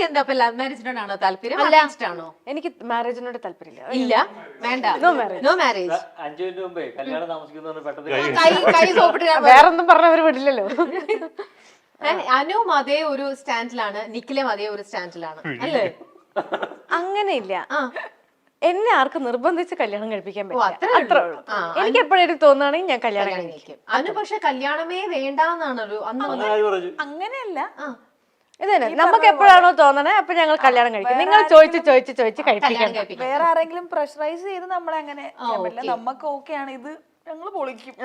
നിങ്ങൾക്ക് എന്താ ലവ് മാരേജിനോടാണോ താല്പര്യം ആണോ? എനിക്ക് മാരേജിനോട് താല്പര്യമില്ല. ഇല്ല, വേണ്ട, നോ മാരേജ്. 5 മിനിറ്റ് മുമ്പേ കല്യാണം താമസിക്കുന്ന പെട്ടെന്ന് കൈ സോപ്പിട്ട് വേറൊന്നും പറഞ്ഞവര് വിടില്ലല്ലോ. അനുവും അതേ ഒരു സ്റ്റാൻഡിലാണ്, നിഖിലും അതേ ഒരു സ്റ്റാൻഡിലാണ് അല്ലേ? അങ്ങനെയില്ല, എന്നെ ആർക്കും നിർബന്ധിച്ച് കല്യാണം കഴിപ്പിക്കാൻ പറ്റില്ല, അത്രേ അത്രേ ഉള്ളൂ. എനിക്ക് എപ്പോഴും തോന്നുകയാണെങ്കിൽ ഞാൻ കല്യാണം കഴിക്കും. അനു പക്ഷെ കല്യാണമേ വേണ്ടാന്നാണൊരു അങ്ങനെയല്ല, ഇതന്നെ നമുക്ക് എപ്പോഴാണോ തോന്നണേ അപ്പൊ ഞങ്ങൾ കല്യാണം കഴിക്കും. നിങ്ങൾ ചോദിച്ച് കഴിപ്പിക്കണം. വേറെ ആരെങ്കിലും പ്രഷറൈസ് ചെയ്ത് നമ്മളെ അങ്ങനെ നമുക്ക് ഓക്കെ ആണ് ഇത് ഞങ്ങള് പൊളിക്കും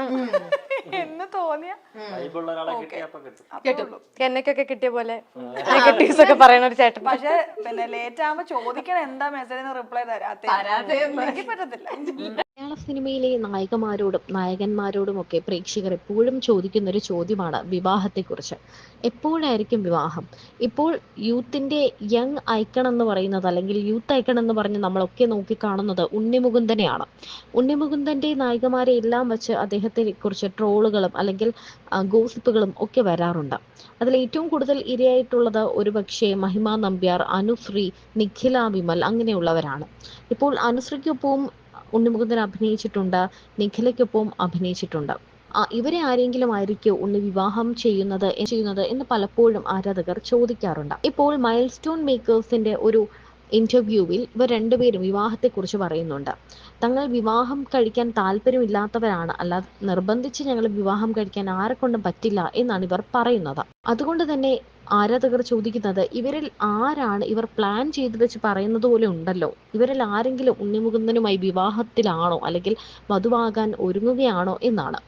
എന്ന് തോന്നിയ എന്നൊക്കെ കിട്ടിയ പോലെ നെഗറ്റീവ്സ് ഒക്കെ പറയുന്ന ഒരു ചേട്ടൻ. പക്ഷെ പിന്നെ ലേറ്റ് ആകുമ്പോ ചോദിക്കണം എന്താ മെസ്സേജിന് റിപ്ലൈ തരാതെ എനിക്ക് പറ്റത്തില്ല. മലയാള സിനിമയിലെ നായികമാരോടും നായകന്മാരോടുമൊക്കെ പ്രേക്ഷകർ എപ്പോഴും ചോദിക്കുന്ന ഒരു ചോദ്യമാണ് വിവാഹത്തെക്കുറിച്ച്. എപ്പോഴായിരിക്കും വിവാഹം? ഇപ്പോൾ യൂത്തിന്റെ യങ് ഐക്കൺ എന്ന് പറയുന്നത്, അല്ലെങ്കിൽ യൂത്ത് ഐക്കൺ എന്ന് പറഞ്ഞ് നമ്മളൊക്കെ നോക്കിക്കാണുന്നത് ഉണ്ണിമുകുന്ദനെയാണ്. ഉണ്ണിമുകുന്ദന്റെ നായികമാരെ എല്ലാം വെച്ച് അദ്ദേഹത്തെ കുറിച്ച് ട്രോളുകളും അല്ലെങ്കിൽ ഗോസിപ്പുകളും ഒക്കെ വരാറുണ്ട്. അതിൽ ഏറ്റവും കൂടുതൽ ഇരയായിട്ടുള്ളത് ഒരുപക്ഷെ മഹിമ നമ്പ്യാർ, അനുശ്രീ, നിഖില വിമൽ അങ്ങനെയുള്ളവരാണ്. ഇപ്പോൾ അനുശ്രീക്കൊപ്പവും ഉണ്ണിമുകുന്ദൻ അഭിനയിച്ചിട്ടുണ്ട്, നിഖിലയ്ക്കൊപ്പം അഭിനയിച്ചിട്ടുണ്ട്. ഇവരെ ആരെങ്കിലും ആയിരിക്കും ഉണ്ണി വിവാഹം ചെയ്യുന്നത് എന്ന് പലപ്പോഴും ആരാധകർ ചോദിക്കാറുണ്ട്. ഇപ്പോൾ മൈൽ സ്റ്റോൺ മേക്കേഴ്സിന്റെ ഒരു ഇന്റർവ്യൂവിൽ ഇവർ രണ്ടുപേരും വിവാഹത്തെക്കുറിച്ച് പറയുന്നുണ്ട്. തങ്ങൾ വിവാഹം കഴിക്കാൻ താല്പര്യമില്ലാത്തവരാണ്, അല്ലാതെ നിർബന്ധിച്ച് ഞങ്ങൾ വിവാഹം കഴിക്കാൻ ആരെക്കൊണ്ടും പറ്റില്ല എന്നാണ് ഇവർ പറയുന്നത്. അതുകൊണ്ട് തന്നെ ആരാധകർ ചോദിക്കുന്നത്, ഇവരിൽ ആരാണ്, ഇവർ പ്ലാൻ ചെയ്ത് വെച്ച് പറയുന്നത് പോലെ ഉണ്ടല്ലോ, ഇവരിൽ ആരെങ്കിലും ഉണ്ണിമുകുന്ദനുമായി വിവാഹത്തിലാണോ അല്ലെങ്കിൽ വധുവാകാൻ ഒരുങ്ങുകയാണോ എന്നാണ്.